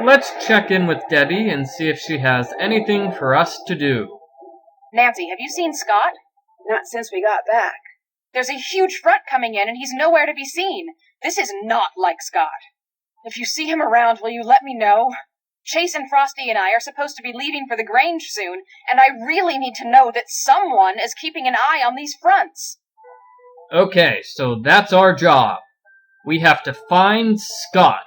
Let's check in with Debbie and see if she has anything for us to do. Nancy, have you seen Scott? Not since we got back. There's a huge front coming in and he's nowhere to be seen. This is not like Scott. If you see him around, will you let me know? Chase and Frosty and I are supposed to be leaving for the Grange soon, and I really need to know that someone is keeping an eye on these fronts. Okay, so that's our job. We have to find Scott.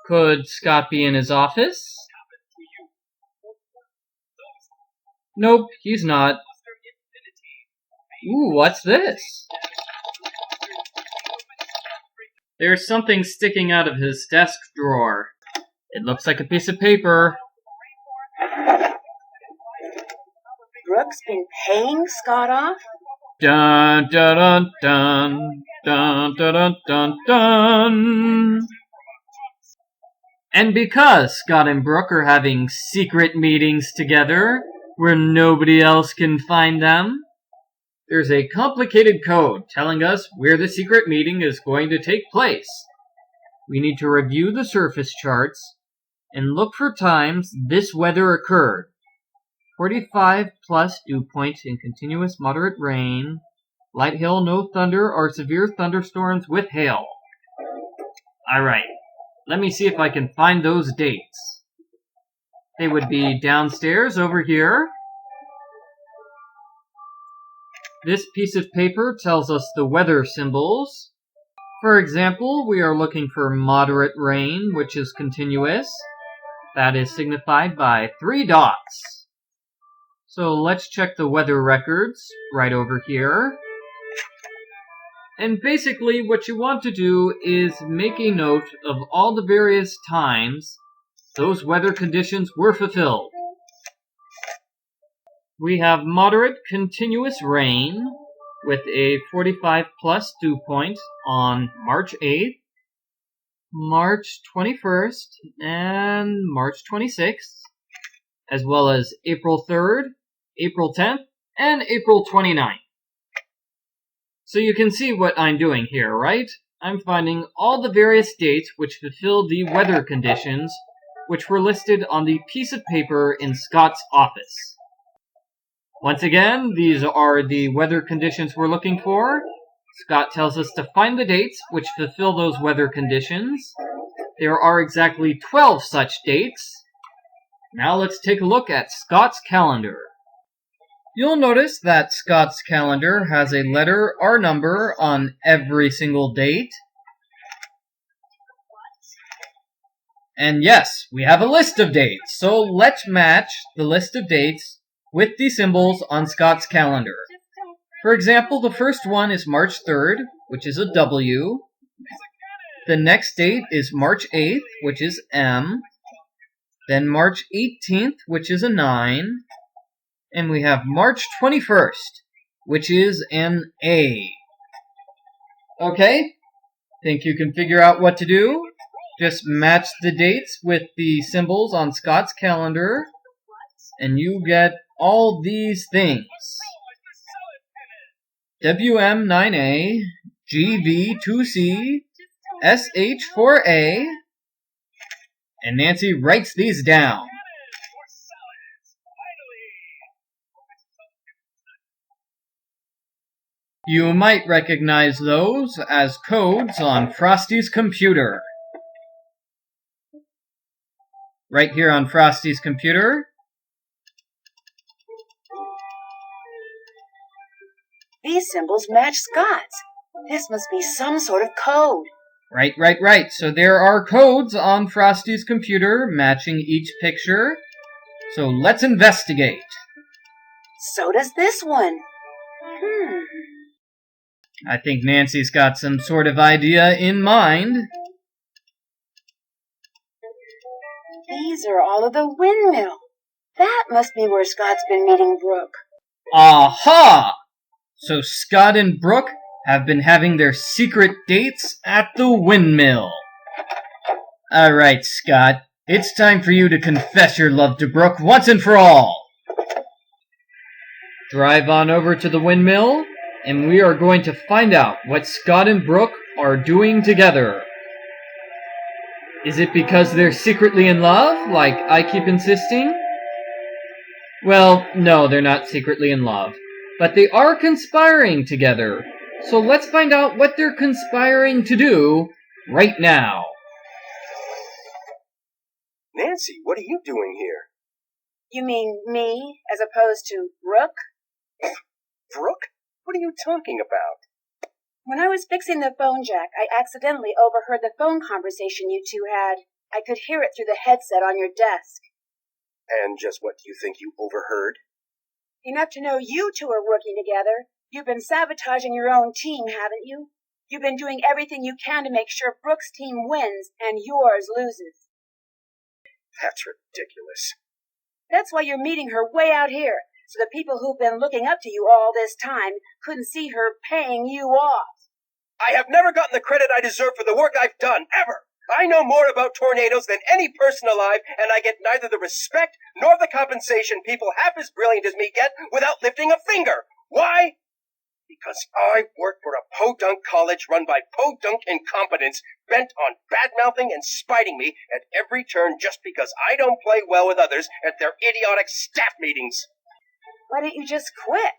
Could Scott be in his office? Nope, he's not. Ooh, what's this? There's something sticking out of his desk drawer. It looks like a piece of paper. Brooke's been paying Scott off? Dun dun dun dun dun dun dun dun dun. And because Scott and Brooke are having secret meetings together, where nobody else can find them, there's a complicated code telling us where the secret meeting is going to take place. We need to review the surface charts and look for times this weather occurred. 45 plus dew point in continuous moderate rain, light hail, no thunder, or severe thunderstorms with hail. Alright, let me see if I can find those dates. They would be downstairs over here. This piece of paper tells us the weather symbols. For example, we are looking for moderate rain, which is continuous. That is signified by 3 dots. So let's check the weather records right over here. And basically what you want to do is make a note of all the various times those weather conditions were fulfilled. We have moderate continuous rain with a 45 plus dew point on March 8th, March 21st, and March 26th, as well as April 3rd, April 10th, and April 29th. So you can see what I'm doing here, right? I'm finding all the various dates which fulfill the weather conditions which were listed on the piece of paper in Scott's office. Once again, these are the weather conditions we're looking for. Scott tells us to find the dates which fulfill those weather conditions. There are exactly 12 such dates. Now let's take a look at Scott's calendar. You'll notice that Scott's calendar has a letter or number on every single date. And yes, we have a list of dates, so let's match the list of dates with the symbols on Scott's calendar. For example, the first one is March 3rd, which is a W. The next date is March 8th, which is M. Then March 18th, which is a 9. And we have March 21st, which is an A. Okay? Think you can figure out what to do? Just match the dates with the symbols on Scott's calendar, and you get all these things. WM9A, GB2C, SH4A, and Nancy writes these down. You might recognize those as codes on Frosty's computer. Right here on Frosty's computer. These symbols match Scott's. This must be some sort of code. Right. So there are codes on Frosty's computer matching each picture. So let's investigate. So does this one. I think Nancy's got some sort of idea in mind. These are all of the windmill. That must be where Scott's been meeting Brooke. Aha! So Scott and Brooke have been having their secret dates at the windmill. Alright, Scott. It's time for you to confess your love to Brooke once and for all. Drive on over to the windmill and we are going to find out what Scott and Brooke are doing together. Is it because they're secretly in love, like I keep insisting? Well, no, they're not secretly in love, but they are conspiring together. So let's find out what they're conspiring to do right now. Nancy, what are you doing here? You mean me, as opposed to Brooke? Brooke? What are you talking about? When I was fixing the phone jack, I accidentally overheard the phone conversation you two had. I could hear it through the headset on your desk. And just what do you think you overheard? Enough to know you two are working together. You've been sabotaging your own team, haven't you? You've been doing everything you can to make sure Brooke's team wins and yours loses. That's ridiculous. That's why you're meeting her way out here, so the people who've been looking up to you all this time couldn't see her paying you off. I have never gotten the credit I deserve for the work I've done, ever. I know more about tornadoes than any person alive, and I get neither the respect nor the compensation people half as brilliant as me get without lifting a finger. Why? Because I work for a podunk college run by podunk incompetents bent on bad-mouthing and spiting me at every turn just because I don't play well with others at their idiotic staff meetings. Why don't you just quit?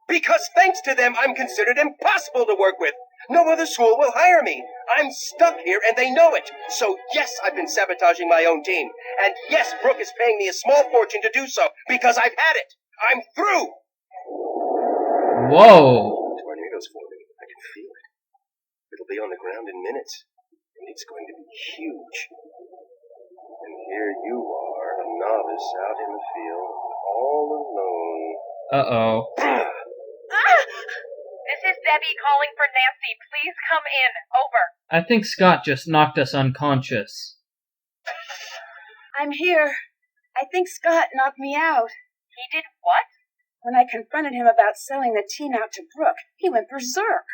Because thanks to them, I'm considered impossible to work with. No other school will hire me. I'm stuck here, and they know it. So yes, I've been sabotaging my own team. And yes, Brooke is paying me a small fortune to do so, because I've had it. I'm through. Whoa. Tornadoes forming. I can feel it. It'll be on the ground in minutes. And it's going to be huge. And here you are, a novice out in the field, all alone. Uh-oh. This is Debbie calling for Nancy. Please come in. Over. I think Scott just knocked us unconscious. I'm here. I think Scott knocked me out. He did what? When I confronted him about selling the team out to Brooke, he went berserk.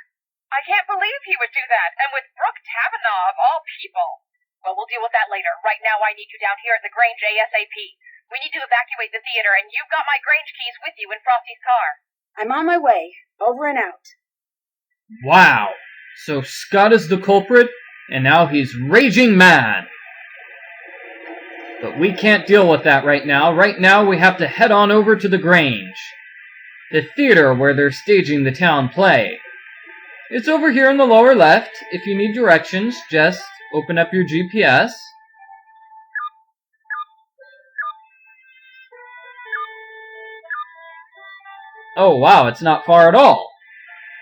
I can't believe he would do that, and with Brooke Kavanaugh of all people. Well, we'll deal with that later. Right now, I need you down here at the Grange ASAP. We need to evacuate the theater, and you've got my Grange keys with you in Frosty's car. I'm on my way. Over and out. Wow. So Scott is the culprit, and now he's raging mad. But we can't deal with that right now. Right now, we have to head on over to the Grange, the theater where they're staging the town play. It's over here in the lower left. If you need directions, just open up your GPS. Oh wow, it's not far at all.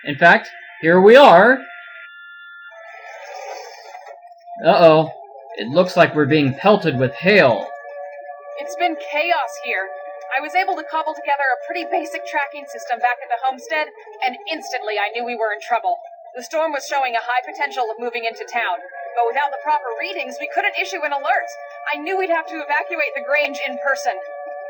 In fact, here we are. Uh-oh. It looks like we're being pelted with hail. It's been chaos here. I was able to cobble together a pretty basic tracking system back at the homestead, and instantly I knew we were in trouble. The storm was showing a high potential of moving into town, but without the proper readings, we couldn't issue an alert. I knew we'd have to evacuate the Grange in person.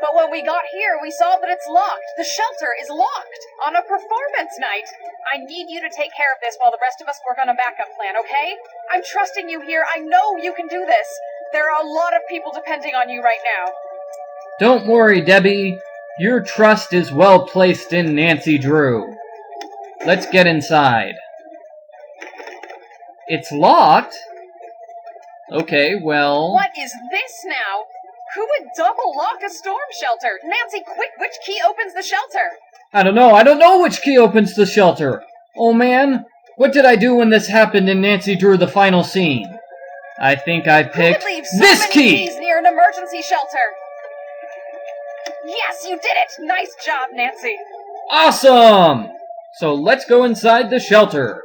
But when we got here, we saw that it's locked. The shelter is locked on a performance night. I need you to take care of this while the rest of us work on a backup plan, okay? I'm trusting you here. I know you can do this. There are a lot of people depending on you right now. Don't worry, Debbie. Your trust is well placed in Nancy Drew. Let's get inside. It's locked? Okay, well... What is this now? Who would double lock a storm shelter? Nancy, quick, which key opens the shelter? I don't know which key opens the shelter. Oh man, what did I do when this happened in Nancy Drew the final scene? I think I picked Who would leave so this many key! keys near an emergency shelter? Yes, you did it! Nice job, Nancy. Awesome! So let's go inside the shelter.